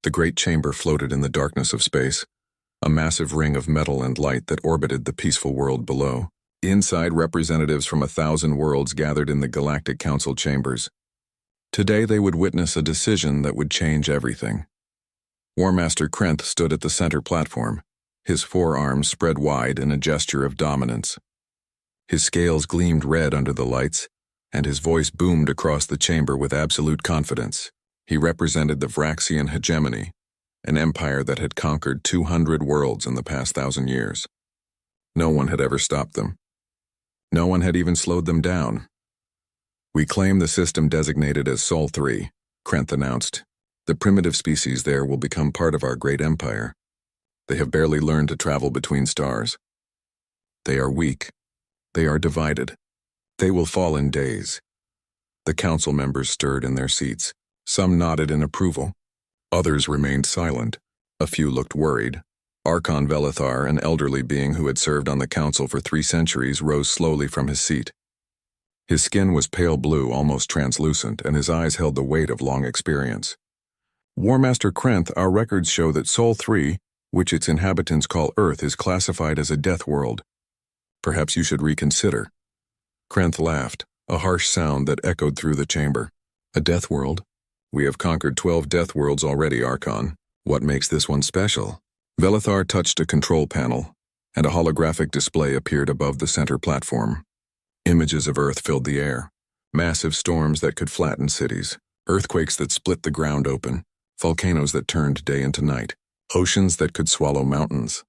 The great chamber floated in the darkness of space, a massive ring of metal and light that orbited the peaceful world below. Inside, representatives from 1,000 worlds gathered in the Galactic Council chambers. Today they would witness a decision that would change everything. War Master Krenth stood at the center platform, his forearms spread wide in a gesture of dominance. His scales gleamed red under the lights, and his voice boomed across the chamber with absolute confidence. He represented the Vraxian hegemony, an empire that had conquered 200 worlds in the past 1,000 years. No one had ever stopped them. No one had even slowed them down. "We claim the system designated as Sol 3, Krenth announced. "The primitive species there will become part of our great empire. They have barely learned to travel between stars. They are weak. They are divided. They will fall in days." The council members stirred in their seats. Some nodded in approval. Others remained silent. A few looked worried. Archon Velithar, an elderly being who had served on the council for 3 centuries, rose slowly from his seat. His skin was pale blue, almost translucent, and his eyes held the weight of long experience. "War Master Krenth, our records show that Sol 3, which its inhabitants call Earth, is classified as a death world. Perhaps you should reconsider." Krenth laughed, a harsh sound that echoed through the chamber. "A death world? We have conquered 12 death worlds already, Archon. What makes this one special?" Velithar touched a control panel, and a holographic display appeared above the center platform. Images of Earth filled the air. Massive storms that could flatten cities, earthquakes that split the ground open, volcanoes that turned day into night, oceans that could swallow mountains.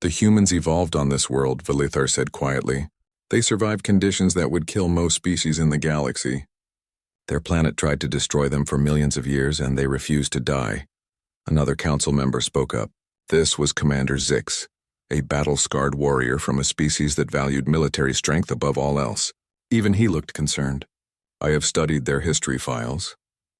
"The humans evolved on this world," Velithar said quietly. "They survived conditions that would kill most species in the galaxy. Their planet tried to destroy them for millions of years, and they refused to die." Another council member spoke up. This was Commander Zix, a battle-scarred warrior from a species that valued military strength above all else. Even he looked concerned. "I have studied their history files.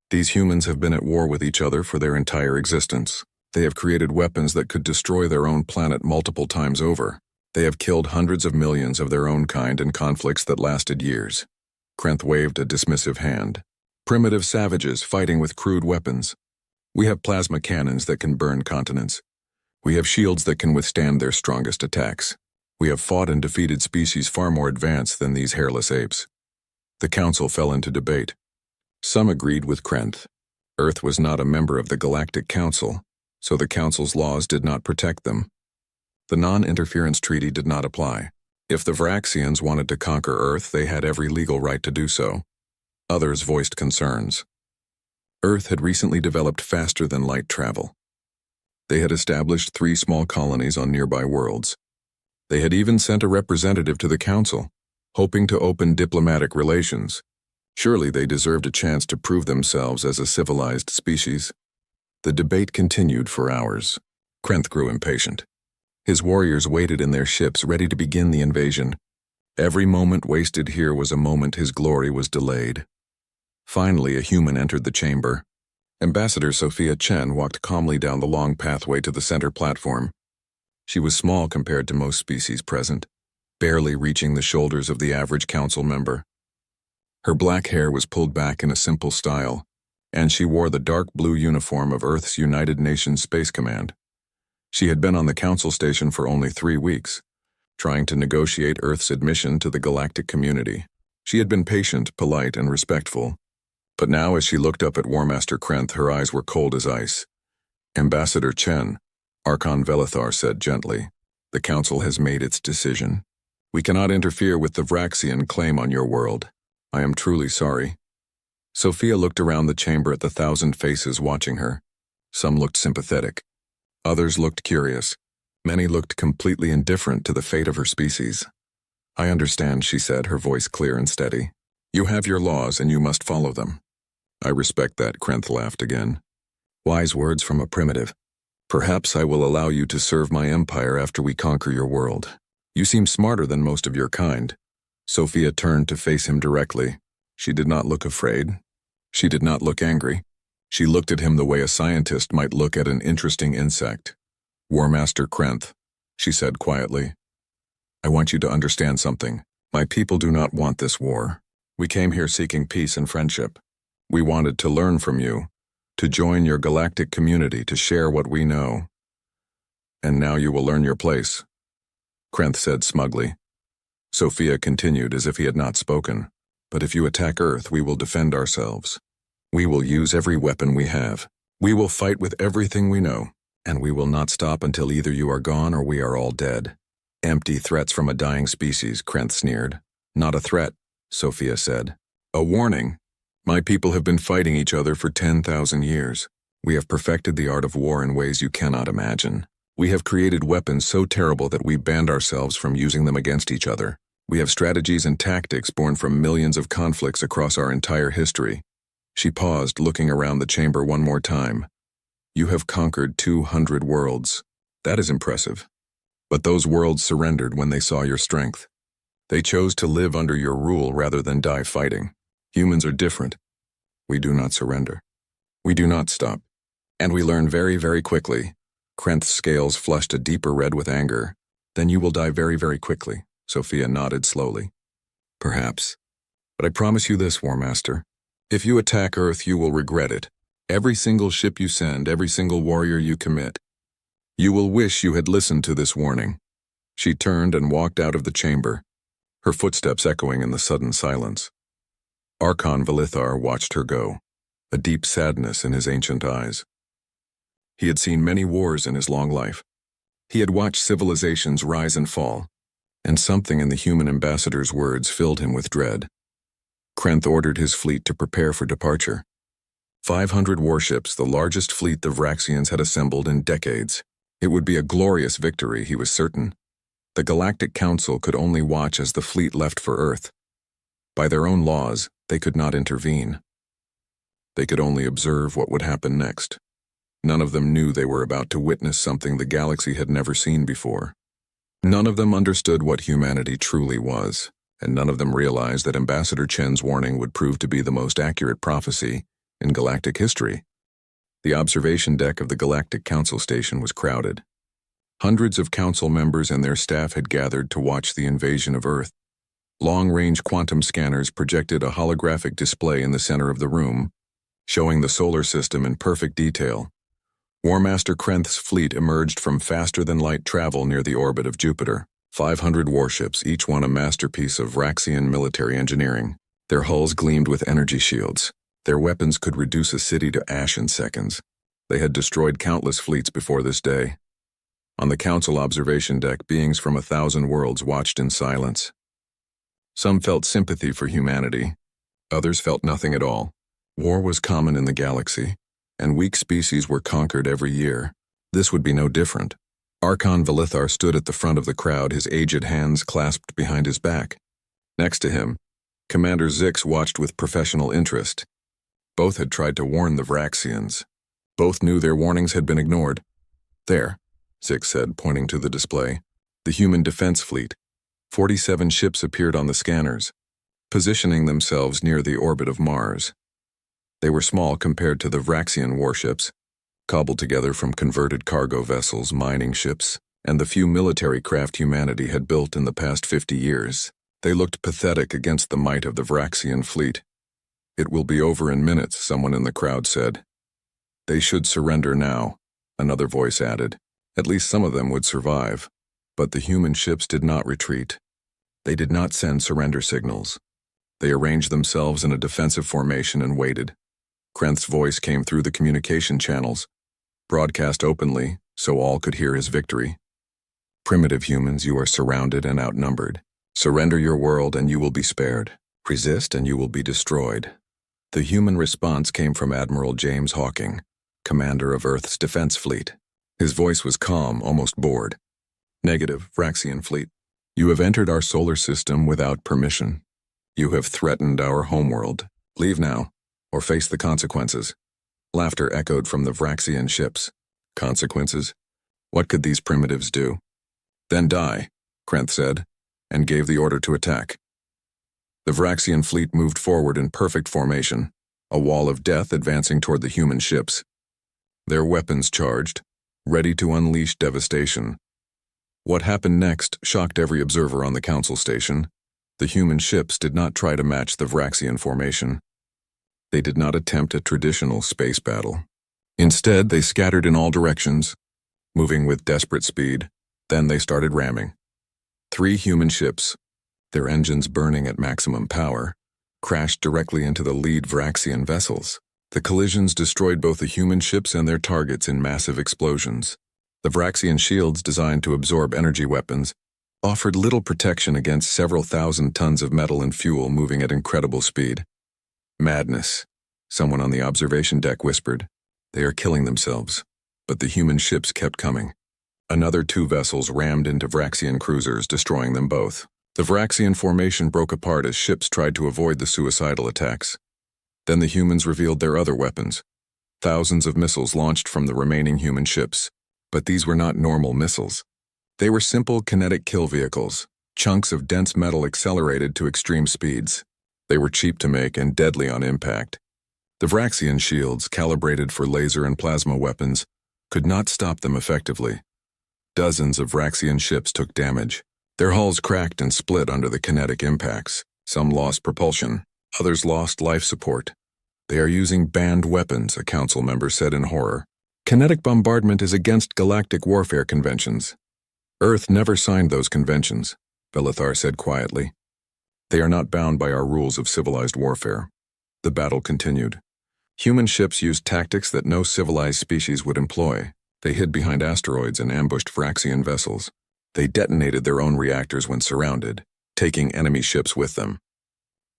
These humans have been at war with each other for their entire existence. They have created weapons that could destroy their own planet multiple times over. They have killed hundreds of millions of their own kind in conflicts that lasted years." Krenth waved a dismissive hand. "Primitive savages fighting with crude weapons. We have plasma cannons that can burn continents. We have shields that can withstand their strongest attacks. We have fought and defeated species far more advanced than these hairless apes." The council fell into debate. Some agreed with Krenth. Earth was not a member of the Galactic Council, so the Council's laws did not protect them. The non-interference treaty did not apply. If the Vraxians wanted to conquer Earth, they had every legal right to do so. Others voiced concerns. Earth had recently developed faster than light travel. They had established 3 small colonies on nearby worlds. They had even sent a representative to the Council, hoping to open diplomatic relations. Surely they deserved a chance to prove themselves as a civilized species. The debate continued for hours. Krenth grew impatient. His warriors waited in their ships, ready to begin the invasion. Every moment wasted here was a moment his glory was delayed. Finally, a human entered the chamber. Ambassador Sophia Chen walked calmly down the long pathway to the center platform. She was small compared to most species present, barely reaching the shoulders of the average council member. Her black hair was pulled back in a simple style, and she wore the dark blue uniform of Earth's United Nations Space Command. She had been on the council station for only 3 weeks, trying to negotiate Earth's admission to the galactic community. She had been patient, polite, and respectful. But now, as she looked up at War Master Krenth, her eyes were cold as ice. "Ambassador Chen," Archon Velithar said gently, "the Council has made its decision. We cannot interfere with the Vraxian claim on your world. I am truly sorry." Sophia looked around the chamber at the 1,000 faces watching her. Some looked sympathetic. Others looked curious. Many looked completely indifferent to the fate of her species. "I understand," she said, her voice clear and steady. "You have your laws and you must follow them." "I respect that," Krenth laughed again. "Wise words from a primitive. Perhaps I will allow you to serve my empire after we conquer your world. You seem smarter than most of your kind." Sophia turned to face him directly. She did not look afraid. She did not look angry. She looked at him the way a scientist might look at an interesting insect. "War Master Krenth," she said quietly, "I want you to understand something. My people do not want this war. We came here seeking peace and friendship. We wanted to learn from you, to join your galactic community to share what we know. And now you will learn your place, Krenth said smugly. Sophia continued as if he had not spoken. But if you attack Earth, we will defend ourselves. We will use every weapon we have. We will fight with everything we know. And we will not stop until either you are gone or we are all dead. Empty threats from a dying species, Krenth sneered. Not a threat, Sophia said. A warning. My people have been fighting each other for 10,000 years. We have perfected the art of war in ways you cannot imagine. We have created weapons so terrible that we banned ourselves from using them against each other. We have strategies and tactics born from millions of conflicts across our entire history. She paused, looking around the chamber one more time. You have conquered 200 worlds. That is impressive. But those worlds surrendered when they saw your strength. They chose to live under your rule rather than die fighting. Humans are different. We do not surrender. We do not stop. And we learn very, very quickly. Krenth's scales flushed a deeper red with anger. Then you will die very, very quickly. Sophia nodded slowly. Perhaps. But I promise you this, War Master. If you attack Earth, you will regret it. Every single ship you send, every single warrior you commit. You will wish you had listened to this warning. She turned and walked out of the chamber, her footsteps echoing in the sudden silence. Archon Valithar watched her go, a deep sadness in his ancient eyes. He had seen many wars in his long life. He had watched civilizations rise and fall, and something in the human ambassador's words filled him with dread. Krenth ordered his fleet to prepare for departure. 500 warships, the largest fleet the Vraxians had assembled in decades. It would be a glorious victory, he was certain. The Galactic Council could only watch as the fleet left for Earth. By their own laws, they could not intervene. They could only observe what would happen next. None of them knew they were about to witness something the galaxy had never seen before. None of them understood what humanity truly was, and none of them realized that Ambassador Chen's warning would prove to be the most accurate prophecy in galactic history. The observation deck of the Galactic Council Station was crowded. Hundreds of council members and their staff had gathered to watch the invasion of Earth. Long-range quantum scanners projected a holographic display in the center of the room, showing the solar system in perfect detail. War Master Krenth's fleet emerged from faster-than-light travel near the orbit of Jupiter. 500 warships, each one a masterpiece of Vraxian military engineering. Their hulls gleamed with energy shields. Their weapons could reduce a city to ash in seconds. They had destroyed countless fleets before this day. On the council observation deck, beings from 1,000 worlds watched in silence. Some felt sympathy for humanity. Others felt nothing at all. War was common in the galaxy, and weak species were conquered every year. This would be no different. Archon Valithar stood at the front of the crowd, his aged hands clasped behind his back. Next to him, Commander Zix watched with professional interest. Both had tried to warn the Vraxians. Both knew their warnings had been ignored. There, Zix said, pointing to the display. The human defense fleet. 47 ships appeared on the scanners, positioning themselves near the orbit of Mars. They were small compared to the Vraxian warships, cobbled together from converted cargo vessels, mining ships, and the few military craft humanity had built in the past 50 years. They looked pathetic against the might of the Vraxian fleet. It will be over in minutes, someone in the crowd said. They should surrender now, another voice added. At least some of them would survive. But the human ships did not retreat. They did not send surrender signals. They arranged themselves in a defensive formation and waited. Krenth's voice came through the communication channels, broadcast openly so all could hear his victory. Primitive humans, you are surrounded and outnumbered. Surrender your world and you will be spared. Resist and you will be destroyed. The human response came from Admiral James Hawking, commander of Earth's defense fleet. His voice was calm, almost bored. Negative, Vraxian fleet. You have entered our solar system without permission. You have threatened our homeworld. Leave now, or face the consequences. Laughter echoed from the Vraxian ships. Consequences? What could these primitives do? Then die, Krenth said, and gave the order to attack. The Vraxian fleet moved forward in perfect formation, a wall of death advancing toward the human ships. Their weapons charged, ready to unleash devastation. What happened next shocked every observer on the council station. The human ships did not try to match the Vraxian formation. They did not attempt a traditional space battle. Instead, they scattered in all directions, moving with desperate speed. Then they started ramming. 3 human ships, their engines burning at maximum power, crashed directly into the lead Vraxian vessels. The collisions destroyed both the human ships and their targets in massive explosions. The Vraxian shields, designed to absorb energy weapons, offered little protection against several thousand tons of metal and fuel moving at incredible speed. Madness, someone on the observation deck whispered. They are killing themselves. But the human ships kept coming. Another 2 vessels rammed into Vraxian cruisers, destroying them both. The Vraxian formation broke apart as ships tried to avoid the suicidal attacks. Then the humans revealed their other weapons. Thousands of missiles launched from the remaining human ships. But these were not normal missiles. They were simple kinetic kill vehicles, chunks of dense metal accelerated to extreme speeds. They were cheap to make and deadly on impact. The Vraxian shields, calibrated for laser and plasma weapons, could not stop them effectively. Dozens of Vraxian ships took damage. Their hulls cracked and split under the kinetic impacts. Some lost propulsion, others lost life support. They are using banned weapons, a council member said in horror. Kinetic bombardment is against galactic warfare conventions. Earth never signed those conventions, Velithar said quietly. They are not bound by our rules of civilized warfare. The battle continued. Human ships used tactics that no civilized species would employ. They hid behind asteroids and ambushed Vraxian vessels. They detonated their own reactors when surrounded, taking enemy ships with them.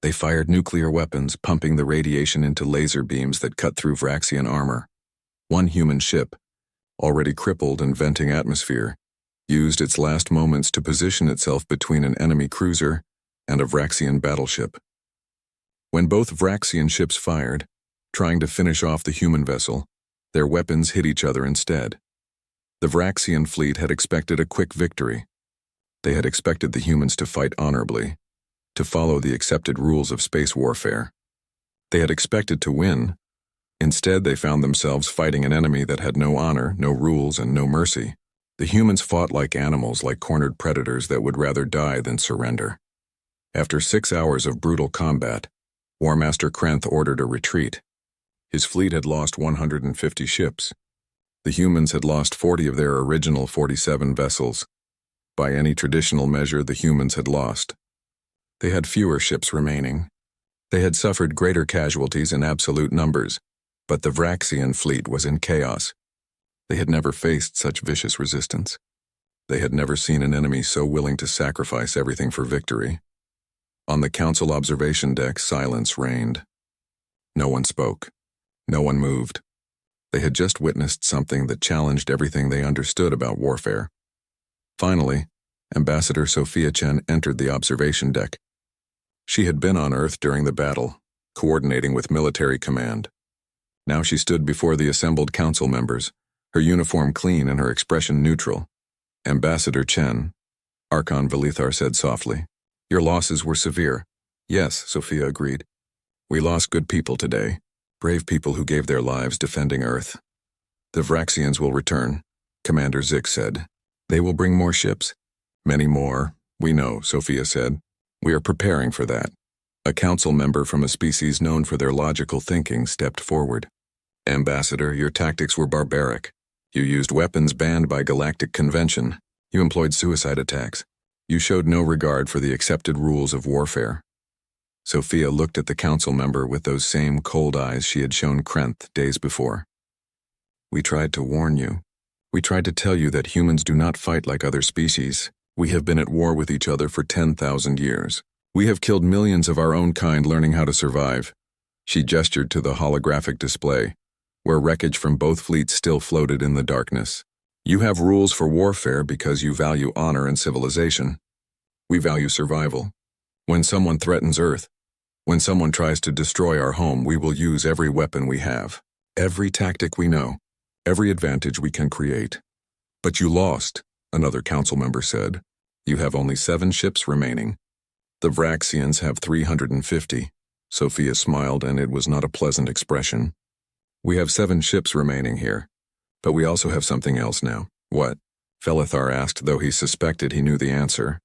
They fired nuclear weapons, pumping the radiation into laser beams that cut through Vraxian armor. One human ship, already crippled and venting atmosphere, used its last moments to position itself between an enemy cruiser and a Vraxian battleship. When both Vraxian ships fired, trying to finish off the human vessel, their weapons hit each other instead. The Vraxian fleet had expected a quick victory. They had expected the humans to fight honorably, to follow the accepted rules of space warfare. They had expected to win. Instead, they found themselves fighting an enemy that had no honor, no rules, and no mercy. The humans fought like animals, like cornered predators that would rather die than surrender. After 6 hours of brutal combat, War Master Krenth ordered a retreat. His fleet had lost 150 ships. The humans had lost 40 of their original 47 vessels. By any traditional measure, the humans had lost. They had fewer ships remaining. They had suffered greater casualties in absolute numbers, but the Vraxian fleet was in chaos. They had never faced such vicious resistance. They had never seen an enemy so willing to sacrifice everything for victory. On the council observation deck, silence reigned. No one spoke. No one moved. They had just witnessed something that challenged everything they understood about warfare. Finally, Ambassador Sophia Chen entered the observation deck. She had been on Earth during the battle, coordinating with military command. Now she stood before the assembled council members, her uniform clean and her expression neutral. Ambassador Chen, Archon Velithar said softly, "Your losses were severe." "Yes," Sophia agreed. "We lost good people today, brave people who gave their lives defending Earth. The Vraxians will return," Commander Zik said. "They will bring more ships." "Many more, we know," Sophia said. "We are preparing for that." A council member from a species known for their logical thinking stepped forward. "Ambassador, your tactics were barbaric. You used weapons banned by Galactic Convention. You employed suicide attacks. You showed no regard for the accepted rules of warfare." Sophia looked at the council member with those same cold eyes she had shown Krenth days before. "We tried to warn you. We tried to tell you that humans do not fight like other species. We have been at war with each other for 10,000 years. We have killed millions of our own kind learning how to survive." She gestured to the holographic display, where wreckage from both fleets still floated in the darkness. "You have rules for warfare because you value honor and civilization. We value survival. When someone threatens Earth, when someone tries to destroy our home, we will use every weapon we have, every tactic we know, every advantage we can create." "But you lost," another council member said. "You have only 7 ships remaining." "The Vraxians have 350. Sophia smiled, and it was not a pleasant expression. "We have 7 ships remaining here. But we also have something else now." "What?" Velithar asked, though he suspected he knew the answer.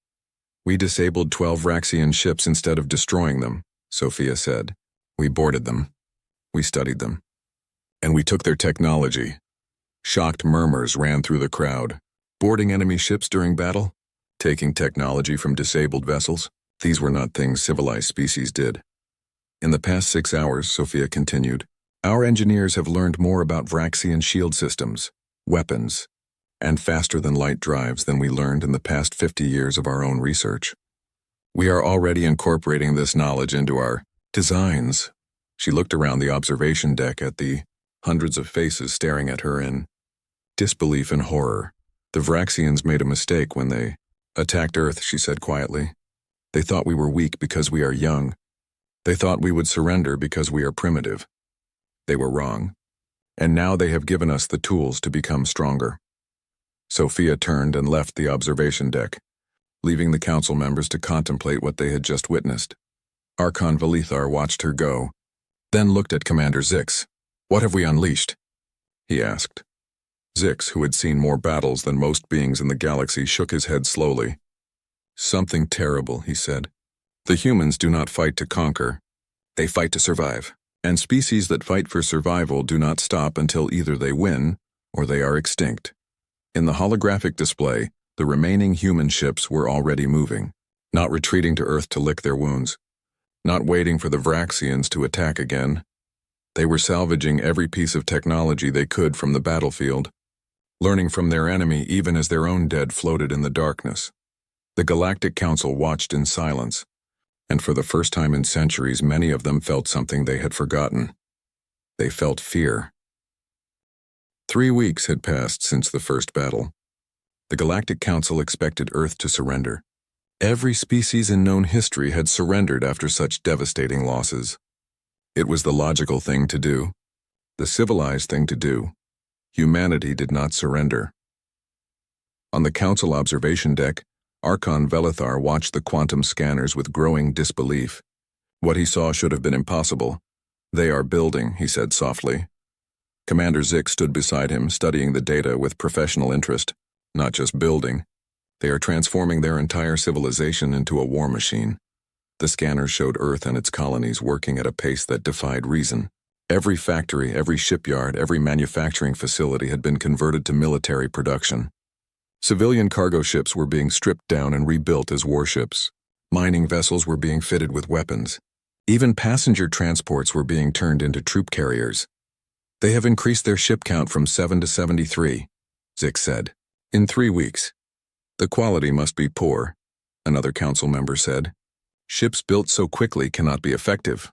"We disabled 12 Vraxian ships instead of destroying them," Sophia said. "We boarded them. We studied them. And we took their technology. Shocked murmurs ran through the crowd. Boarding enemy ships during battle? Taking technology from disabled vessels? These were not things civilized species did. In the past 6 hours, Sophia continued, our engineers have learned more about Vraxian shield systems, weapons, and faster-than-light drives than we learned in the past 50 years of our own research. We are already incorporating this knowledge into our designs. She looked around the observation deck at the hundreds of faces staring at her in disbelief and horror. The Vraxians made a mistake when they attacked Earth, she said quietly. They thought we were weak because we are young. They thought we would surrender because we are primitive. They were wrong. And now they have given us the tools to become stronger. Sophia turned and left the observation deck, leaving the council members to contemplate what they had just witnessed. Archon Valithar watched her go, then looked at Commander Zix. What have we unleashed? He asked. Zix, who had seen more battles than most beings in the galaxy, shook his head slowly. Something terrible, he said. The humans do not fight to conquer. They fight to survive. And species that fight for survival do not stop until either they win or they are extinct. In the holographic display, the remaining human ships were already moving, not retreating to Earth to lick their wounds, not waiting for the Vraxians to attack again. They were salvaging every piece of technology they could from the battlefield, learning from their enemy even as their own dead floated in the darkness. The Galactic Council watched in silence, and for the first time in centuries, many of them felt something they had forgotten. They felt fear. 3 weeks had passed since the first battle. The Galactic Council expected Earth to surrender. Every species in known history had surrendered after such devastating losses. It was the logical thing to do, the civilized thing to do. Humanity did not surrender. On the Council observation deck, Archon Valithar watched the quantum scanners with growing disbelief. What he saw should have been impossible. They are building, he said softly. Commander Zix stood beside him, studying the data with professional interest. Not just building. They are transforming their entire civilization into a war machine. The scanners showed Earth and its colonies working at a pace that defied reason. Every factory, every shipyard, every manufacturing facility had been converted to military production. Civilian cargo ships were being stripped down and rebuilt as warships. Mining vessels were being fitted with weapons. Even passenger transports were being turned into troop carriers. They have increased their ship count from 7 to 73, Zix said, in 3 weeks. The quality must be poor, another council member said. Ships built so quickly cannot be effective.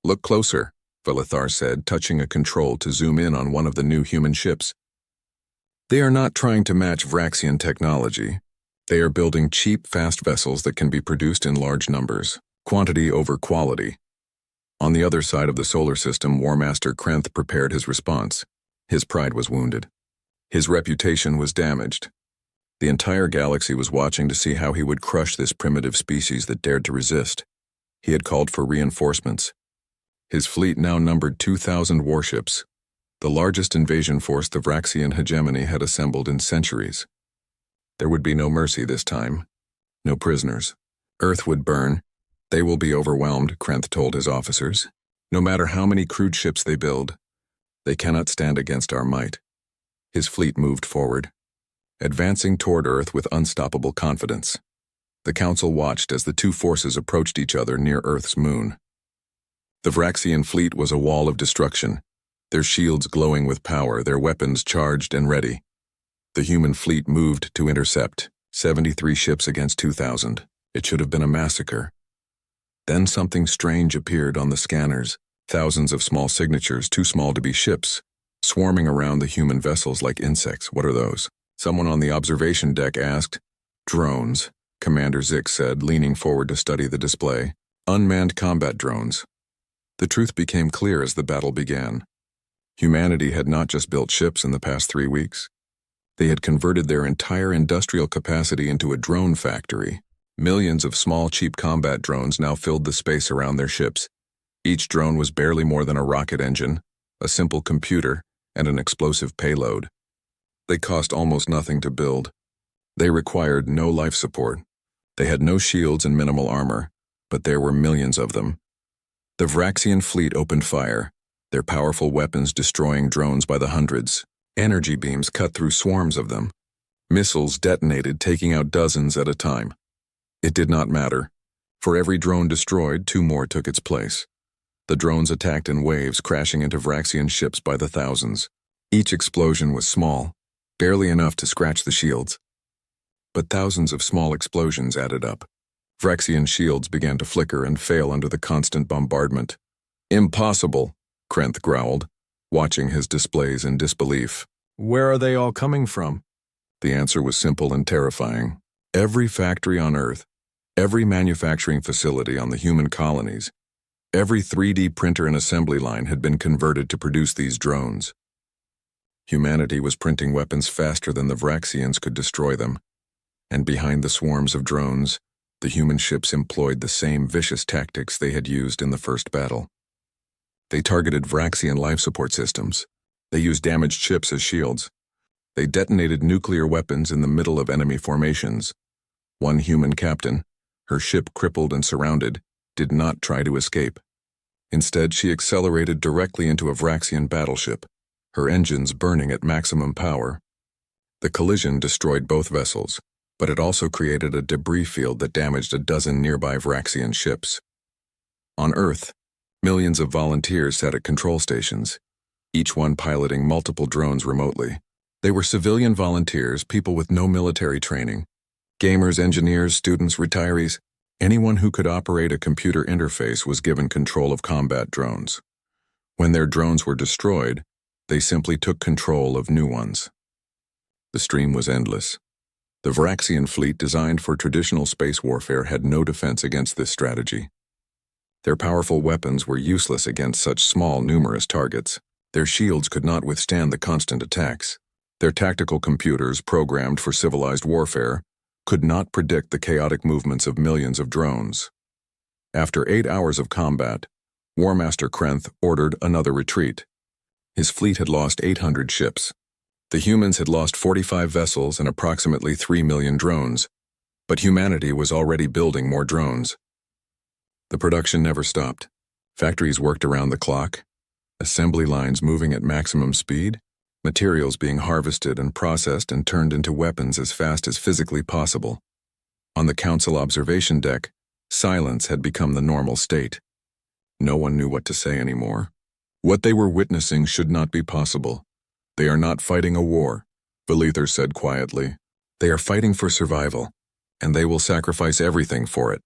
Look closer, Valithar said, touching a control to zoom in on one of the new human ships. They are not trying to match Vraxian technology. They are building cheap, fast vessels that can be produced in large numbers, quantity over quality. On the other side of the solar system, War Master Krenth prepared his response. His pride was wounded. His reputation was damaged. The entire galaxy was watching to see how he would crush this primitive species that dared to resist. He had called for reinforcements. His fleet now numbered 2,000 warships, the largest invasion force the Vraxian hegemony had assembled in centuries. There would be no mercy this time. No prisoners. Earth would burn. They will be overwhelmed, Krenth told his officers. No matter how many crude ships they build, they cannot stand against our might. His fleet moved forward, advancing toward Earth with unstoppable confidence. The Council watched as the two forces approached each other near Earth's moon. The Vraxian fleet was a wall of destruction, their shields glowing with power, their weapons charged and ready. The human fleet moved to intercept, 73 ships against 2,000. It should have been a massacre. Then something strange appeared on the scanners, thousands of small signatures, too small to be ships, swarming around the human vessels like insects. What are those? Someone on the observation deck asked. Drones, Commander Zix said, leaning forward to study the display. Unmanned combat drones. The truth became clear as the battle began. Humanity had not just built ships in the past 3 weeks. They had converted their entire industrial capacity into a drone factory. Millions of small, cheap combat drones now filled the space around their ships. Each drone was barely more than a rocket engine, a simple computer, and an explosive payload. They cost almost nothing to build. They required no life support. They had no shields and minimal armor, but there were millions of them. The Vraxian fleet opened fire. their powerful weapons destroying drones by the hundreds. Energy beams cut through swarms of them. Missiles detonated, taking out dozens at a time. It did not matter. For every drone destroyed, 2 more took its place. The drones attacked in waves, crashing into Vraxian ships by the thousands. Each explosion was small, barely enough to scratch the shields. But thousands of small explosions added up. Vraxian shields began to flicker and fail under the constant bombardment. "Impossible," Krenth growled, watching his displays in disbelief. "Where are they all coming from?" The answer was simple and terrifying. Every factory on Earth, every manufacturing facility on the human colonies, every 3D printer and assembly line had been converted to produce these drones. Humanity was printing weapons faster than the Vraxians could destroy them. And behind the swarms of drones, the human ships employed the same vicious tactics they had used in the first battle. They targeted Vraxian life support systems. They used damaged ships as shields. They detonated nuclear weapons in the middle of enemy formations. One human captain, her ship crippled and surrounded, did not try to escape. Instead, she accelerated directly into a Vraxian battleship, her engines burning at maximum power. The collision destroyed both vessels, but it also created a debris field that damaged a dozen nearby Vraxian ships. On Earth, millions of volunteers sat at control stations, each one piloting multiple drones remotely. They were civilian volunteers, people with no military training. Gamers, engineers, students, retirees. Anyone who could operate a computer interface was given control of combat drones. When their drones were destroyed, they simply took control of new ones. The stream was endless. The Vraxian fleet designed for traditional space warfare had no defense against this strategy. Their powerful weapons were useless against such small, numerous targets. Their shields could not withstand the constant attacks. Their tactical computers, programmed for civilized warfare, could not predict the chaotic movements of millions of drones. After 8 hours of combat, War Master Krenth ordered another retreat. His fleet had lost 800 ships. The humans had lost 45 vessels and approximately 3 million drones, but humanity was already building more drones. The production never stopped. Factories worked around the clock, assembly lines moving at maximum speed, materials being harvested and processed and turned into weapons as fast as physically possible. On the Council observation deck, silence had become the normal state. No one knew what to say anymore. What they were witnessing should not be possible. "They are not fighting a war," Velither said quietly. "They are fighting for survival, and they will sacrifice everything for it."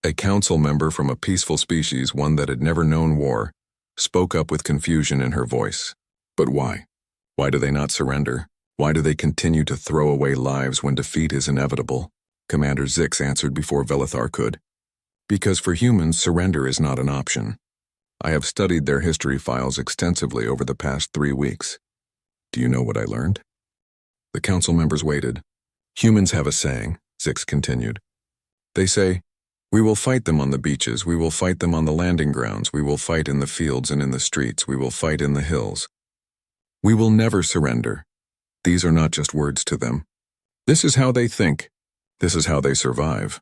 A council member from a peaceful species, one that had never known war, spoke up with confusion in her voice. "But why? Why do they not surrender? Why do they continue to throw away lives when defeat is inevitable?" Commander Zix answered before Velithar could. "Because for humans, surrender is not an option. I have studied their history files extensively over the past 3 weeks. Do you know what I learned?" The council members waited. "Humans have a saying," Zix continued. "They say, 'We will fight them on the beaches, we will fight them on the landing grounds, we will fight in the fields and in the streets, we will fight in the hills. We will never surrender.' These are not just words to them. This is how they think. This is how they survive."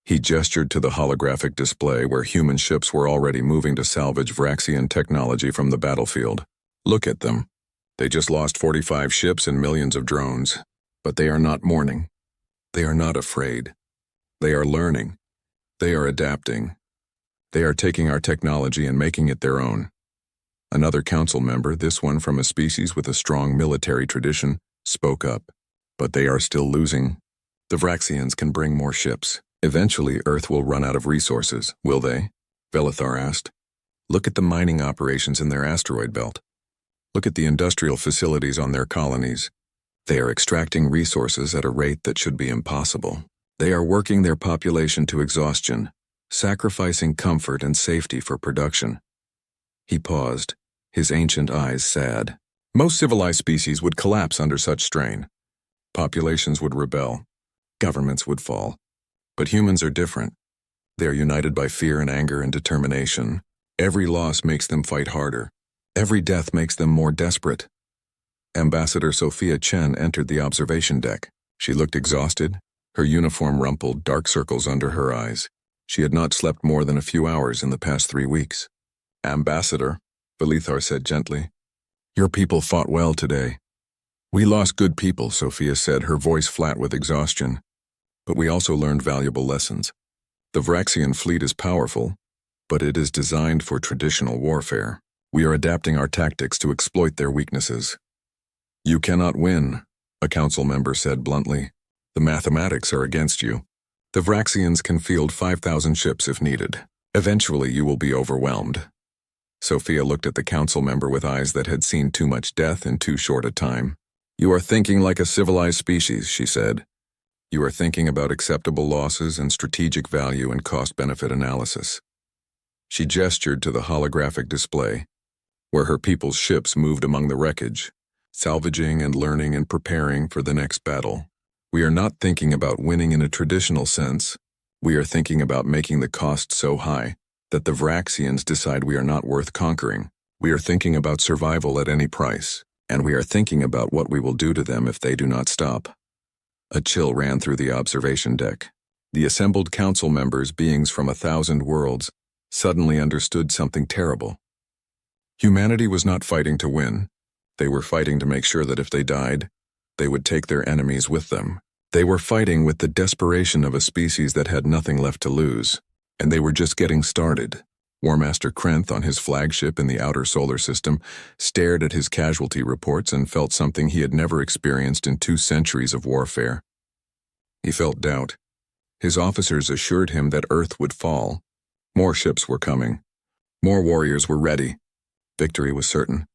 He gestured to the holographic display where human ships were already moving to salvage Vraxian technology from the battlefield. "Look at them. They just lost 45 ships and millions of drones. But they are not mourning. They are not afraid. They are learning. They are adapting. They are taking our technology and making it their own." Another council member, this one from a species with a strong military tradition, spoke up. "But they are still losing. The Vraxians can bring more ships. Eventually, Earth will run out of resources, will they?" Velithar asked. "Look at the mining operations in their asteroid belt. Look at the industrial facilities on their colonies. They are extracting resources at a rate that should be impossible. They are working their population to exhaustion, sacrificing comfort and safety for production." He paused, his ancient eyes sad. Most civilized species would collapse under such strain. Populations would rebel. Governments would fall. But humans are different. They are united by fear and anger and determination. Every loss makes them fight harder. Every death makes them more desperate. Ambassador Sophia Chen entered the observation deck. She looked exhausted, her uniform rumpled, dark circles under her eyes. She had not slept more than a few hours in the past 3 weeks. "Ambassador," Velithar said gently. Your people fought well today. We lost good people, Sophia said, her voice flat with exhaustion. But we also learned valuable lessons. The Vraxian fleet is powerful, but it is designed for traditional warfare. We are adapting our tactics to exploit their weaknesses. You cannot win, a council member said bluntly. The mathematics are against you. The Vraxians can field 5,000 ships if needed. Eventually you will be overwhelmed. Sophia looked at the council member with eyes that had seen too much death in too short a time. You are thinking like a civilized species, she said. You are thinking about acceptable losses and strategic value and cost-benefit analysis. She gestured to the holographic display, where her people's ships moved among the wreckage, salvaging and learning and preparing for the next battle. We are not thinking about winning in a traditional sense. We are thinking about making the cost so high that the Vraxians decide we are not worth conquering. We are thinking about survival at any price, and we are thinking about what we will do to them if they do not stop. A chill ran through the observation deck. The assembled council members, beings from 1,000 worlds, suddenly understood something terrible. Humanity was not fighting to win. They were fighting to make sure that if they died, they would take their enemies with them. They were fighting with the desperation of a species that had nothing left to lose, and they were just getting started. War Master Krenth, on his flagship in the outer solar system, stared at his casualty reports and felt something he had never experienced in 2 centuries of warfare. He felt doubt. His officers assured him that Earth would fall. More ships were coming. More warriors were ready. Victory was certain.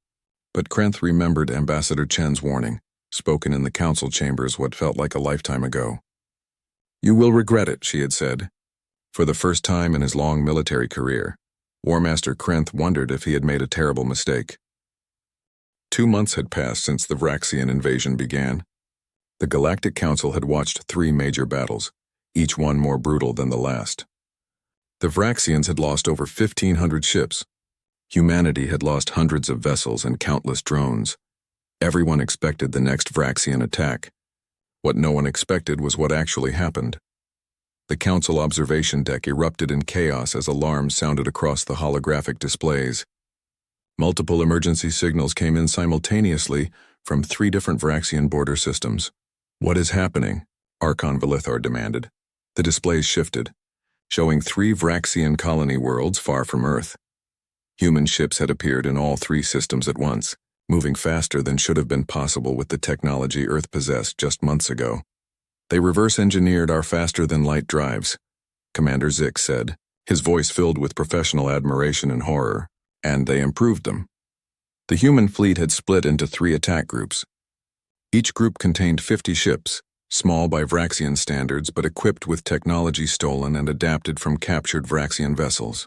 But Krenth remembered Ambassador Chen's warning, spoken in the council chambers what felt like a lifetime ago. You will regret it, she had said. For the first time in his long military career, War Master Krenth wondered if he had made a terrible mistake. 2 months had passed since the Vraxian invasion began. The Galactic Council had watched 3 major battles, each one more brutal than the last. The Vraxians had lost over 1,500 ships. Humanity had lost hundreds of vessels and countless drones. Everyone expected the next Vraxian attack. What no one expected was what actually happened. The council observation deck erupted in chaos as alarms sounded across the holographic displays. Multiple emergency signals came in simultaneously from 3 different Vraxian border systems. What is happening? Archon Velithar demanded. The displays shifted, showing 3 Vraxian colony worlds far from Earth. Human ships had appeared in all 3 systems at once, moving faster than should have been possible with the technology Earth possessed just months ago. They reverse-engineered our faster-than-light drives, Commander Zik said, his voice filled with professional admiration and horror, and they improved them. The human fleet had split into 3 attack groups. Each group contained 50 ships, small by Vraxian standards but equipped with technology stolen and adapted from captured Vraxian vessels.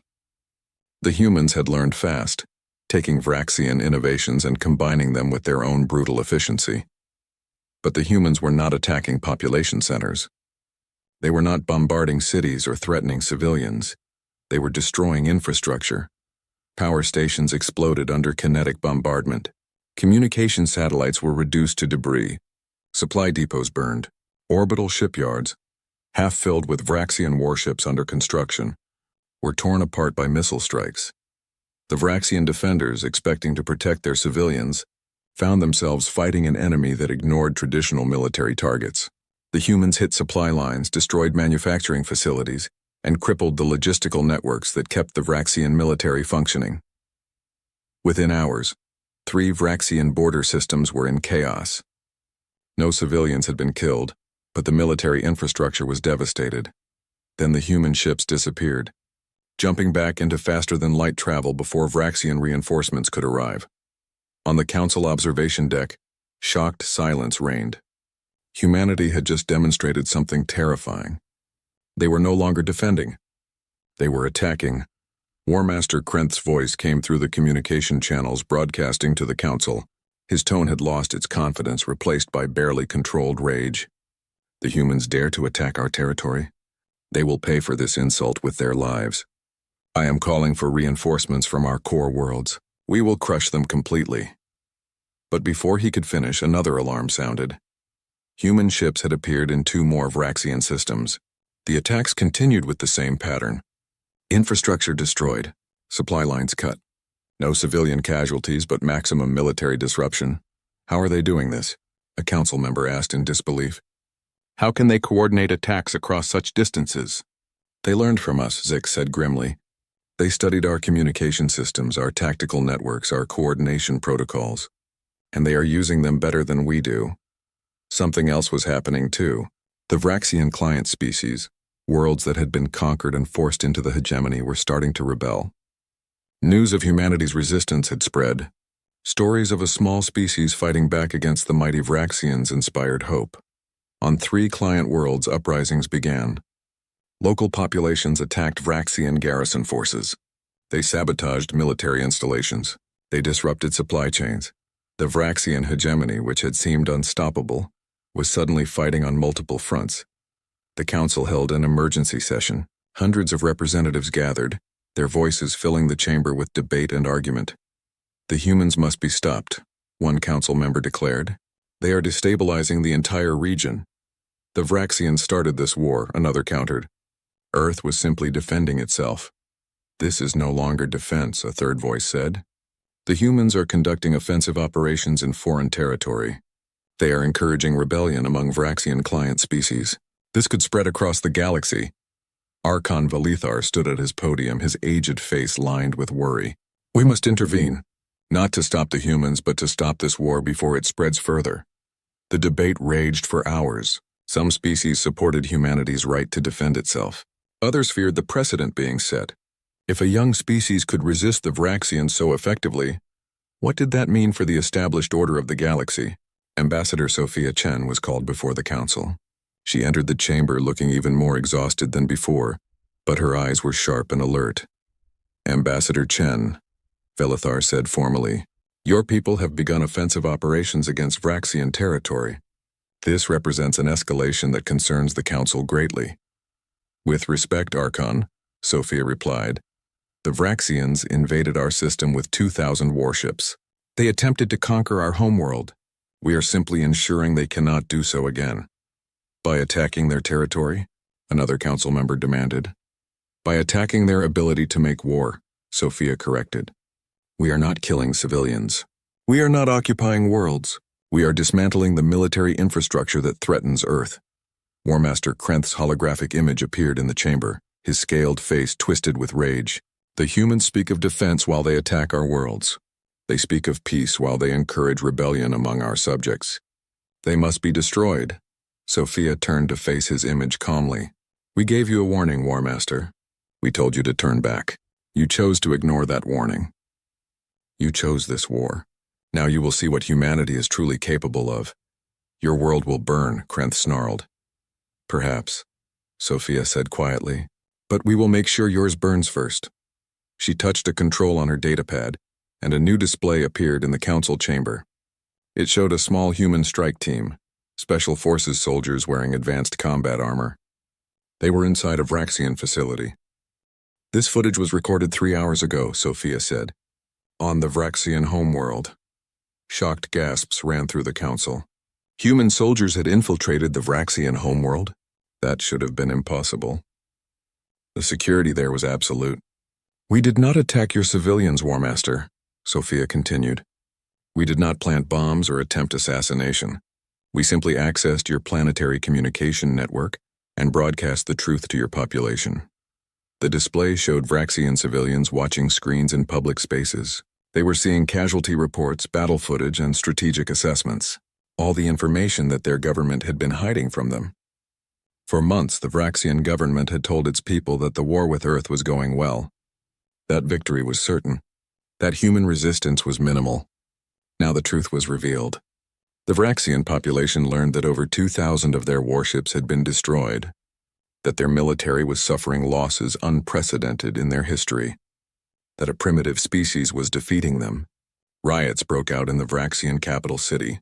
The humans had learned fast, taking Vraxian innovations and combining them with their own brutal efficiency. But the humans were not attacking population centers. They were not bombarding cities or threatening civilians. They were destroying infrastructure. Power stations exploded under kinetic bombardment. Communication satellites were reduced to debris. Supply depots burned. Orbital shipyards, half filled with Vraxian warships under construction, were torn apart by missile strikes. The Vraxian defenders, expecting to protect their civilians, found themselves fighting an enemy that ignored traditional military targets. The humans hit supply lines, destroyed manufacturing facilities, and crippled the logistical networks that kept the Vraxian military functioning. Within hours, 3 Vraxian border systems were in chaos. No civilians had been killed, but the military infrastructure was devastated. Then the human ships disappeared, jumping back into faster-than-light travel before Vraxian reinforcements could arrive. On the council observation deck, shocked silence reigned. Humanity had just demonstrated something terrifying. They were no longer defending. They were attacking. War Master Krenth's voice came through the communication channels broadcasting to the council. His tone had lost its confidence, replaced by barely controlled rage. The humans dare to attack our territory? They will pay for this insult with their lives. I am calling for reinforcements from our core worlds. We will crush them completely. But before he could finish, another alarm sounded. Human ships had appeared in 2 more Vraxian systems. The attacks continued with the same pattern. Infrastructure destroyed, supply lines cut, No civilian casualties, but maximum military disruption. How are they doing this? A council member asked in disbelief. How can they coordinate attacks across such distances? They learned from us, Zik said grimly. They studied our communication systems, our tactical networks, our coordination protocols. And they are using them better than we do. Something else was happening too. The Vraxian client species, worlds that had been conquered and forced into the hegemony, were starting to rebel. News of humanity's resistance had spread. Stories of a small species fighting back against the mighty Vraxians inspired hope. On 3 client worlds, uprisings began. Local populations attacked Vraxian garrison forces. They sabotaged military installations. They disrupted supply chains. The Vraxian hegemony, which had seemed unstoppable, was suddenly fighting on multiple fronts. The council held an emergency session. Hundreds of representatives gathered, their voices filling the chamber with debate and argument. The humans must be stopped, one council member declared. They are destabilizing the entire region. The Vraxians started this war, another countered. Earth was simply defending itself. This is no longer defense, a third voice said. The humans are conducting offensive operations in foreign territory. They are encouraging rebellion among Vraxian client species. This could spread across the galaxy. Archon Valithar stood at his podium, his aged face lined with worry. We must intervene, not to stop the humans, but to stop this war before it spreads further. The debate raged for hours. Some species supported humanity's right to defend itself. Others feared the precedent being set. If a young species could resist the Vraxians so effectively, what did that mean for the established order of the galaxy? Ambassador Sophia Chen was called before the council. She entered the chamber looking even more exhausted than before, but her eyes were sharp and alert. Ambassador Chen, Velithar said formally, your people have begun offensive operations against Vraxian territory. This represents an escalation that concerns the council greatly. With respect, Archon, Sophia replied, the Vraxians invaded our system with 2,000 warships. They attempted to conquer our homeworld. We are simply ensuring they cannot do so again. By attacking their territory? Another council member demanded. By attacking their ability to make war, Sophia corrected. We are not killing civilians. We are not occupying worlds. We are dismantling the military infrastructure that threatens Earth. War Master Krenth's holographic image appeared in the chamber, his scaled face twisted with rage. The humans speak of defense while they attack our worlds. They speak of peace while they encourage rebellion among our subjects. They must be destroyed. Sophia turned to face his image calmly. We gave you a warning, War Master. We told you to turn back. You chose to ignore that warning. You chose this war. Now you will see what humanity is truly capable of. Your world will burn, Krenth snarled. Perhaps, Sophia said quietly, but we will make sure yours burns first. She touched a control on her datapad, and a new display appeared in the council chamber. It showed a small human strike team, special forces soldiers wearing advanced combat armor. They were inside a Vraxian facility. This footage was recorded 3 hours ago, Sophia said, on the Vraxian homeworld. Shocked gasps ran through the council. Human soldiers had infiltrated the Vraxian homeworld? That should have been impossible. The security there was absolute. We did not attack your civilians, War Master, Sophia continued. We did not plant bombs or attempt assassination. We simply accessed your planetary communication network and broadcast the truth to your population. The display showed Vraxian civilians watching screens in public spaces. They were seeing casualty reports, battle footage, and strategic assessments. All the information that their government had been hiding from them. For months, the Vraxian government had told its people that the war with Earth was going well. That victory was certain. That human resistance was minimal. Now the truth was revealed. The Vraxian population learned that over 2,000 of their warships had been destroyed, that their military was suffering losses unprecedented in their history, that a primitive species was defeating them. Riots broke out in the Vraxian capital city.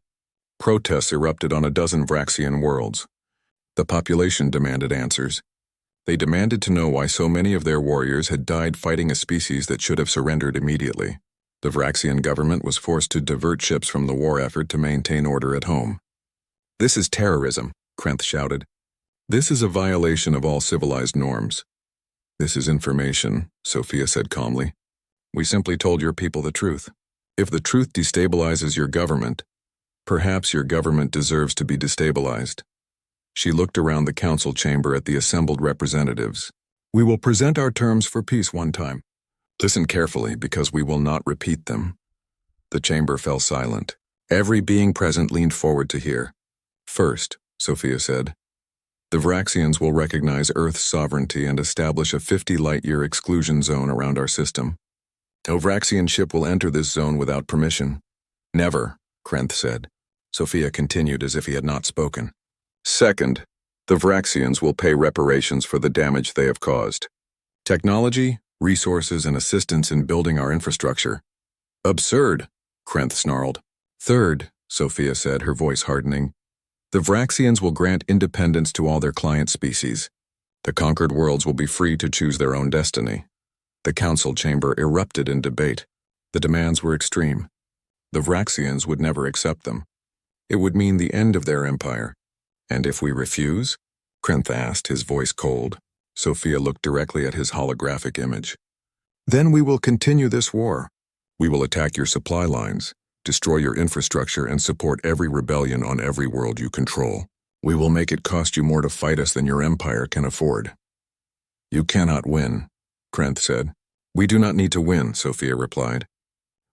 Protests erupted on a dozen Vraxian worlds. The population demanded answers. They demanded to know why so many of their warriors had died fighting a species that should have surrendered immediately. The Vraxian government was forced to divert ships from the war effort to maintain order at home. This is terrorism, Krenth shouted. This is a violation of all civilized norms. This is information, Sophia said calmly. We simply told your people the truth. If the truth destabilizes your government, perhaps your government deserves to be destabilized. She looked around the council chamber at the assembled representatives. We will present our terms for peace one time. Listen carefully, because we will not repeat them. The chamber fell silent. Every being present leaned forward to hear. First, Sophia said, the Vraxians will recognize Earth's sovereignty and establish a 50-light-year exclusion zone around our system. No Vraxian ship will enter this zone without permission. Never, Krenth said. Sophia continued as if he had not spoken. Second, the Vraxians will pay reparations for the damage they have caused. Technology, resources, and assistance in building our infrastructure. Absurd, Krenth snarled. Third, Sophia said, her voice hardening, the Vraxians will grant independence to all their client species. The conquered worlds will be free to choose their own destiny. The council chamber erupted in debate. The demands were extreme. The Vraxians would never accept them. It would mean the end of their empire. And if we refuse? Krenth asked, his voice cold. Sophia looked directly at his holographic image. Then we will continue this war. We will attack your supply lines, destroy your infrastructure, and support every rebellion on every world you control. We will make it cost you more to fight us than your empire can afford. You cannot win, Krenth said. We do not need to win, Sophia replied.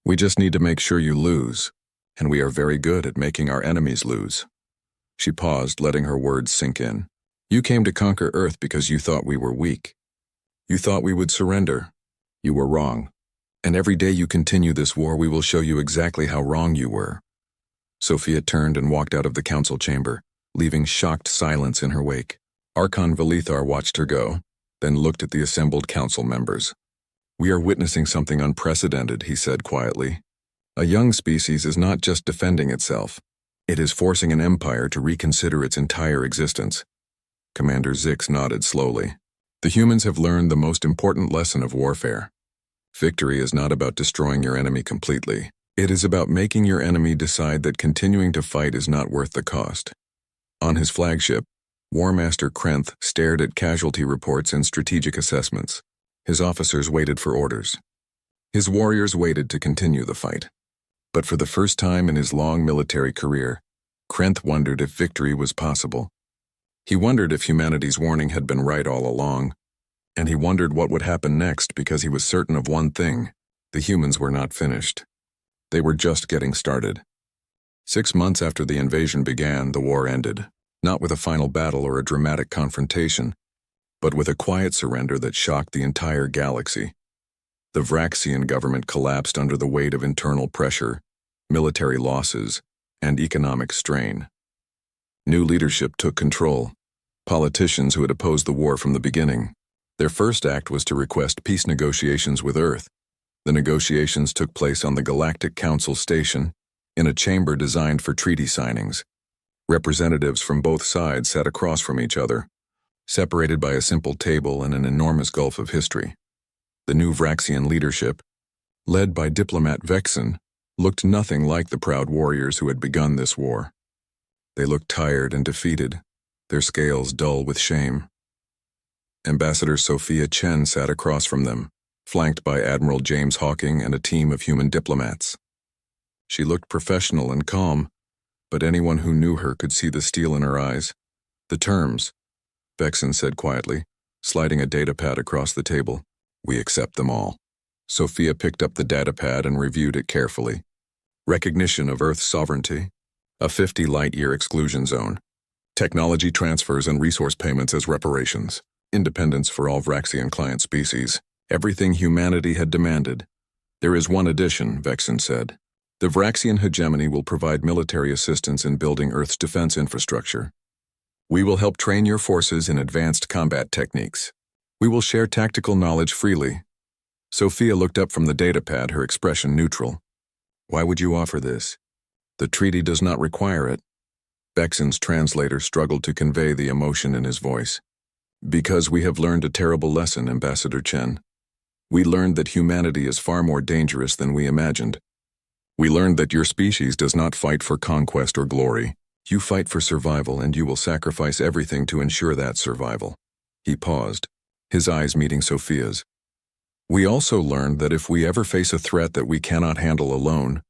We just need to make sure you lose, and we are very good at making our enemies lose. She paused, letting her words sink in. You came to conquer Earth because you thought we were weak. You thought we would surrender. You were wrong. And every day you continue this war, we will show you exactly how wrong you were. Sophia turned and walked out of the council chamber, leaving shocked silence in her wake. Archon Velithar watched her go, then looked at the assembled council members. We are witnessing something unprecedented, he said quietly. A young species is not just defending itself. It is forcing an empire to reconsider its entire existence. Commander Zix nodded slowly. The humans have learned the most important lesson of warfare. Victory is not about destroying your enemy completely. It is about making your enemy decide that continuing to fight is not worth the cost. On his flagship, War Master Krenth stared at casualty reports and strategic assessments. His officers waited for orders. His warriors waited to continue the fight. But for the first time in his long military career, Krenth wondered if victory was possible. He wondered if humanity's warning had been right all along, and he wondered what would happen next because he was certain of one thing: the humans were not finished. They were just getting started. 6 months after the invasion began, the war ended, not with a final battle or a dramatic confrontation, but with a quiet surrender that shocked the entire galaxy. The Vraxian government collapsed under the weight of internal pressure, military losses, and economic strain. New leadership took control. Politicians who had opposed the war from the beginning. Their first act was to request peace negotiations with Earth. The negotiations took place on the Galactic Council station, in a chamber designed for treaty signings. Representatives from both sides sat across from each other, separated by a simple table and an enormous gulf of history. The new Vraxian leadership, led by diplomat Vexen, looked nothing like the proud warriors who had begun this war. They looked tired and defeated, their scales dull with shame. Ambassador Sophia Chen sat across from them, flanked by Admiral James Hawking and a team of human diplomats. She looked professional and calm, but anyone who knew her could see the steel in her eyes. The terms, Vexen said quietly, sliding a datapad across the table. We accept them all. Sophia picked up the datapad and reviewed it carefully. Recognition of Earth's sovereignty, a 50 light-year exclusion zone, technology transfers and resource payments as reparations, independence for all Vraxian client species, everything humanity had demanded. There is one addition, Vexen said. The Vraxian hegemony will provide military assistance in building Earth's defense infrastructure. We will help train your forces in advanced combat techniques. We will share tactical knowledge freely. Sophia looked up from the datapad, her expression neutral. Why would you offer this? The treaty does not require it. Vexen's translator struggled to convey the emotion in his voice. Because we have learned a terrible lesson, Ambassador Chen. We learned that humanity is far more dangerous than we imagined. We learned that your species does not fight for conquest or glory. You fight for survival, and you will sacrifice everything to ensure that survival. He paused, his eyes meeting Sophia's. We also learned that if we ever face a threat that we cannot handle alone,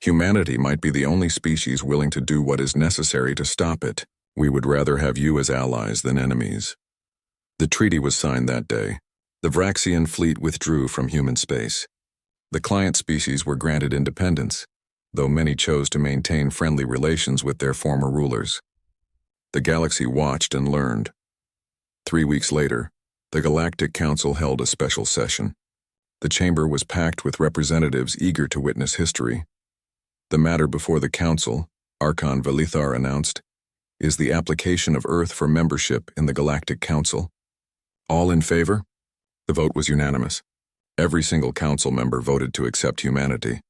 humanity might be the only species willing to do what is necessary to stop it. We would rather have you as allies than enemies. The treaty was signed that day. The Vraxian fleet withdrew from human space. The client species were granted independence, though many chose to maintain friendly relations with their former rulers. The galaxy watched and learned. 3 weeks later, the Galactic Council held a special session. The chamber was packed with representatives eager to witness history. The matter before the council, Archon Velithar announced, is the application of Earth for membership in the Galactic Council. All in favor? The vote was unanimous. Every single council member voted to accept humanity.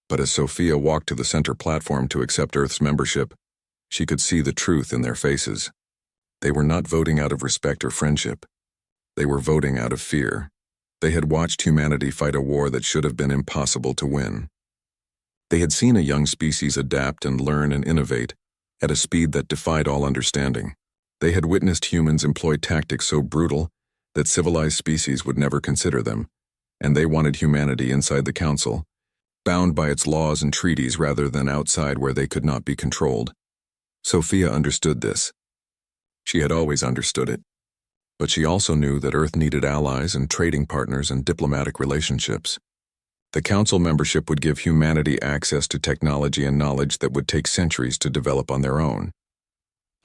But as Sophia walked to the center platform to accept Earth's membership, she could see the truth in their faces. They were not voting out of respect or friendship. They were voting out of fear. They had watched humanity fight a war that should have been impossible to win. They had seen a young species adapt and learn and innovate at a speed that defied all understanding. They had witnessed humans employ tactics so brutal that civilized species would never consider them, and they wanted humanity inside the council, bound by its laws and treaties rather than outside where they could not be controlled. Sophia understood this. She had always understood it. But she also knew that Earth needed allies and trading partners and diplomatic relationships. The council membership would give humanity access to technology and knowledge that would take centuries to develop on their own.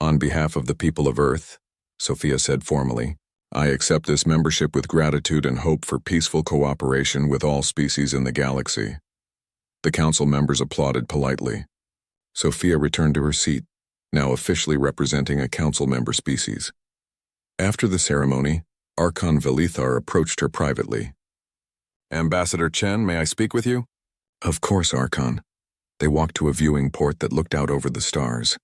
On behalf of the people of Earth, Sophia said formally, I accept this membership with gratitude and hope for peaceful cooperation with all species in the galaxy. The council members applauded politely. Sophia returned to her seat, now officially representing a council member species. After the ceremony, Archon Velithar approached her privately. Ambassador Chen, may I speak with you? Of course, Archon. They walked to a viewing port that looked out over the stars.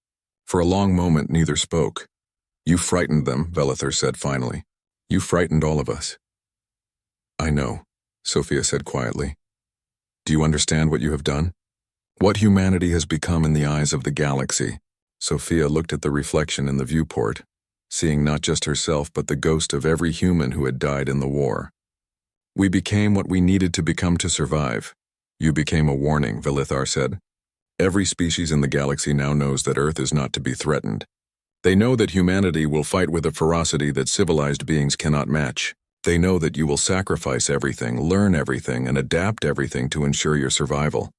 For a long moment, neither spoke. You frightened them, Velithar said finally. You frightened all of us. I know, Sophia said quietly. Do you understand what you have done? What humanity has become in the eyes of the galaxy? Sophia looked at the reflection in the viewport, seeing not just herself but the ghost of every human who had died in the war. We became what we needed to become to survive. You became a warning, Velithar said. Every species in the galaxy now knows that Earth is not to be threatened. They know that humanity will fight with a ferocity that civilized beings cannot match. They know that you will sacrifice everything, learn everything, and adapt everything to ensure your survival.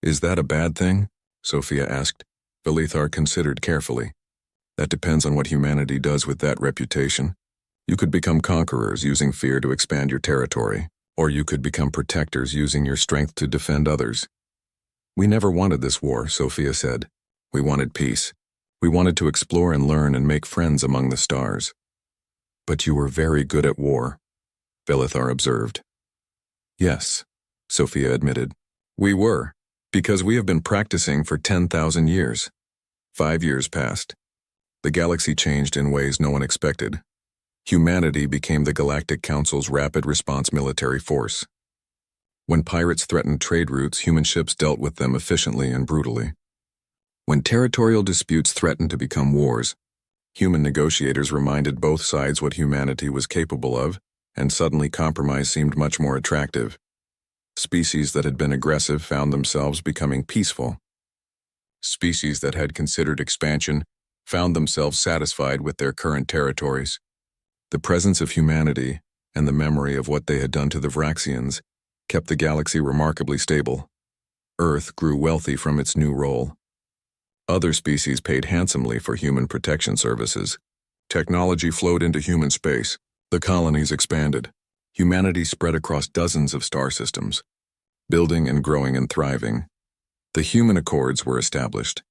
Is that a bad thing? Sophia asked. Velithar considered carefully. That depends on what humanity does with that reputation. You could become conquerors using fear to expand your territory, or you could become protectors using your strength to defend others. We never wanted this war, Sophia said. We wanted peace. We wanted to explore and learn and make friends among the stars. But you were very good at war, Velithar observed. Yes, Sophia admitted. We were, because we have been practicing for 10,000 years. 5 years passed. The galaxy changed in ways no one expected. Humanity became the Galactic Council's rapid response military force. When pirates threatened trade routes, human ships dealt with them efficiently and brutally. When territorial disputes threatened to become wars, human negotiators reminded both sides what humanity was capable of, and suddenly compromise seemed much more attractive. Species that had been aggressive found themselves becoming peaceful. Species that had considered expansion found themselves satisfied with their current territories. The presence of humanity and the memory of what they had done to the Vraxians kept the galaxy remarkably stable. Earth grew wealthy from its new role. Other species paid handsomely for human protection services. Technology flowed into human space. The colonies expanded. Humanity spread across dozens of star systems, building and growing and thriving. The human accords were established,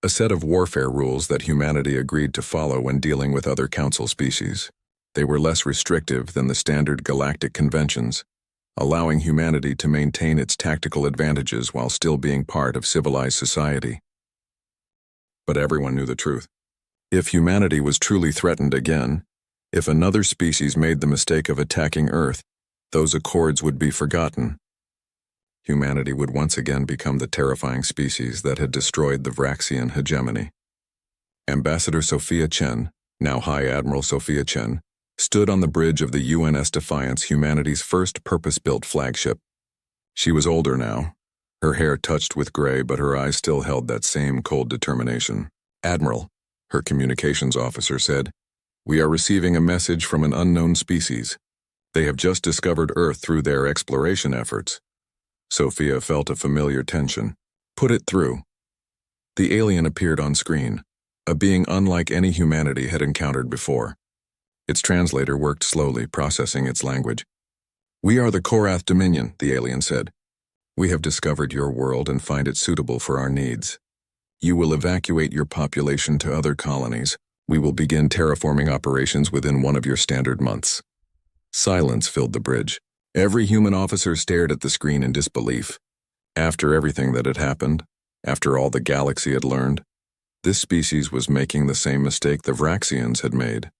a set of warfare rules that humanity agreed to follow when dealing with other council species. They were less restrictive than the standard galactic conventions, allowing humanity to maintain its tactical advantages while still being part of civilized society. But everyone knew the truth. If humanity was truly threatened again, if another species made the mistake of attacking Earth, those accords would be forgotten. Humanity would once again become the terrifying species that had destroyed the Vraxian hegemony. Ambassador Sophia Chen, now High Admiral Sophia Chen, stood on the bridge of the UNS Defiance, humanity's first purpose-built flagship. She was older now, her hair touched with gray, but her eyes still held that same cold determination. "Admiral," her communications officer said, "we are receiving a message from an unknown species. They have just discovered Earth through their exploration efforts." Sophia felt a familiar tension. "Put it through." The alien appeared on screen, a being unlike any humanity had encountered before. Its translator worked slowly, processing its language. "We are the Korath Dominion," the alien said. "We have discovered your world and find it suitable for our needs. You will evacuate your population to other colonies. We will begin terraforming operations within one of your standard months." Silence filled the bridge. Every human officer stared at the screen in disbelief. After everything that had happened, after all the galaxy had learned, this species was making the same mistake the Vraxians had made.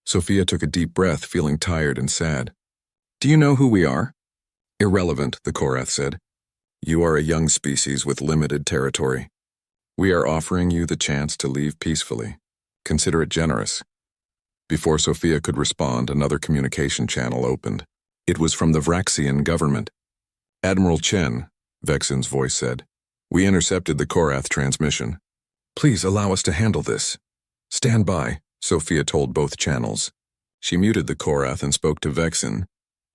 Sophia took a deep breath, feeling tired and sad. "Do you know who we are?" "Irrelevant," the Korath said. "You are a young species with limited territory. We are offering you the chance to leave peacefully. Consider it generous." Before Sophia could respond, another communication channel opened. It was from the Vraxian government. "Admiral Chen," Vexen's voice said, "we intercepted the Korath transmission. Please allow us to handle this." "Stand by," Sophia told both channels. She muted the Korath and spoke to Vexen.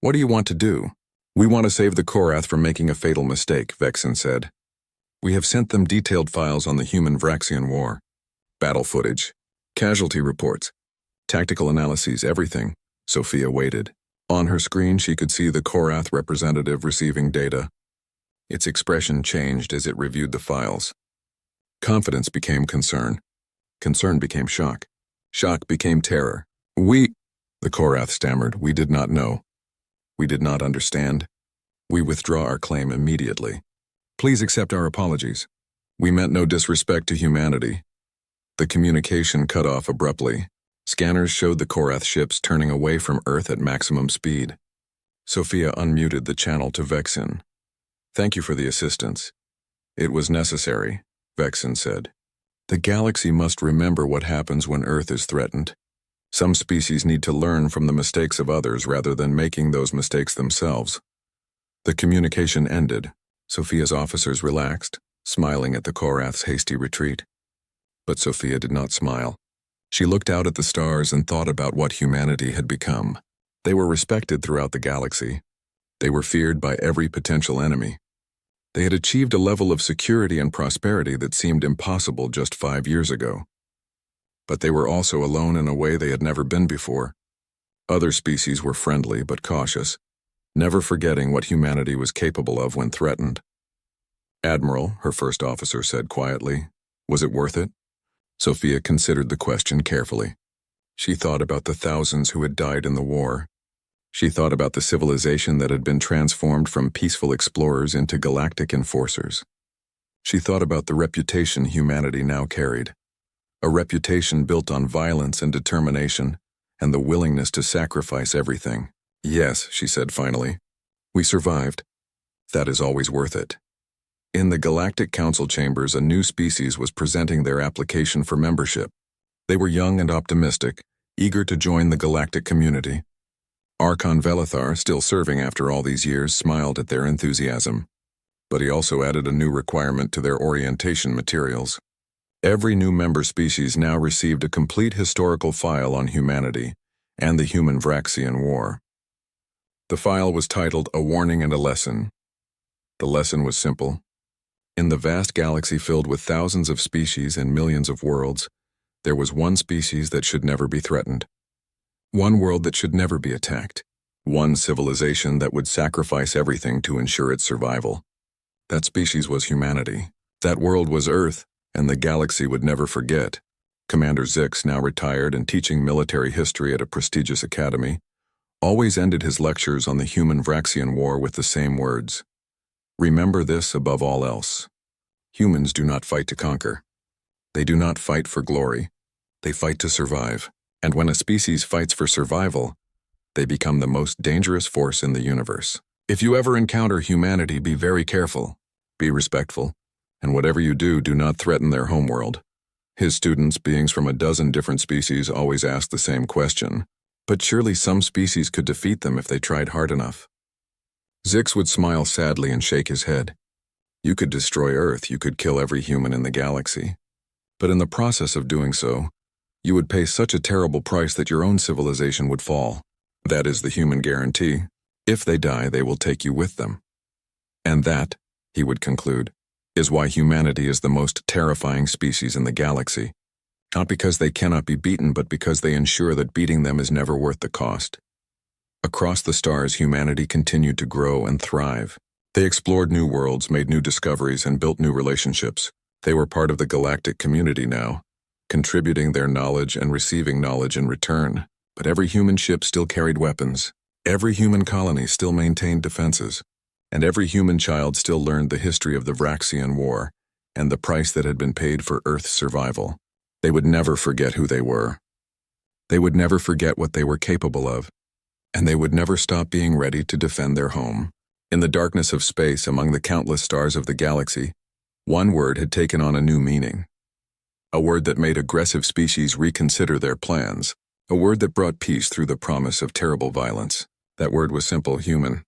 "What do you want to do?" "We want to save the Korath from making a fatal mistake," Vexen said. "We have sent them detailed files on the human-Vraxian war. Battle footage, casualty reports, tactical analyses, everything." Sophia waited. On her screen, she could see the Korath representative receiving data. Its expression changed as it reviewed the files. Confidence became concern. Concern became shock. Shock became terror. The Korath stammered, "We did not know. We did not understand. We withdraw our claim immediately. Please accept our apologies. We meant no disrespect to humanity." The communication cut off abruptly. Scanners showed the Korath ships turning away from Earth at maximum speed. Sophia unmuted the channel to Vexen. "Thank you for the assistance." "It was necessary," Vexen said. "The galaxy must remember what happens when Earth is threatened. Some species need to learn from the mistakes of others rather than making those mistakes themselves." The communication ended. Sophia's officers relaxed, smiling at the Korath's hasty retreat. But Sophia did not smile. She looked out at the stars and thought about what humanity had become. They were respected throughout the galaxy. They were feared by every potential enemy. They had achieved a level of security and prosperity that seemed impossible just 5 years ago. But they were also alone in a way they had never been before. Other species were friendly but cautious, never forgetting what humanity was capable of when threatened. "Admiral," her first officer said quietly, "was it worth it?" Sophia considered the question carefully. She thought about the thousands who had died in the war. She thought about the civilization that had been transformed from peaceful explorers into galactic enforcers. She thought about the reputation humanity now carried. A reputation built on violence and determination, and the willingness to sacrifice everything. "Yes," she said finally. "We survived. That is always worth it." In the Galactic Council chambers, a new species was presenting their application for membership. They were young and optimistic, eager to join the galactic community. Archon Velithar, still serving after all these years, smiled at their enthusiasm. But he also added a new requirement to their orientation materials. Every new member species now received a complete historical file on humanity and the human-Vraxian war. The file was titled "A Warning and a Lesson." The lesson was simple. In the vast galaxy filled with thousands of species and millions of worlds, there was one species that should never be threatened. One world that should never be attacked. One civilization that would sacrifice everything to ensure its survival. That species was humanity. That world was Earth, and the galaxy would never forget. Commander Zix, now retired and teaching military history at a prestigious academy, always ended his lectures on the human-Vraxian war with the same words. "Remember this above all else. Humans do not fight to conquer. They do not fight for glory. They fight to survive. And when a species fights for survival, they become the most dangerous force in the universe. If you ever encounter humanity, be very careful, be respectful, and whatever you do not threaten their homeworld." His students, beings from a dozen different species, always asked the same question. But surely some species could defeat them if they tried hard enough. Zix would smile sadly and shake his head. You could destroy Earth, you could kill every human in the galaxy. But in the process of doing so, you would pay such a terrible price that your own civilization would fall. That is the human guarantee. If they die, they will take you with them. And that, he would conclude, is why humanity is the most terrifying species in the galaxy. Not because they cannot be beaten, but because they ensure that beating them is never worth the cost. Across the stars, humanity continued to grow and thrive. They explored new worlds, made new discoveries, and built new relationships. They were part of the galactic community now, contributing their knowledge and receiving knowledge in return. But every human ship still carried weapons. Every human colony still maintained defenses. And every human child still learned the history of the Vraxian War and the price that had been paid for Earth's survival. They would never forget who they were. They would never forget what they were capable of. And they would never stop being ready to defend their home. In the darkness of space, among the countless stars of the galaxy, one word had taken on a new meaning. A word that made aggressive species reconsider their plans. A word that brought peace through the promise of terrible violence. That word was simple: human.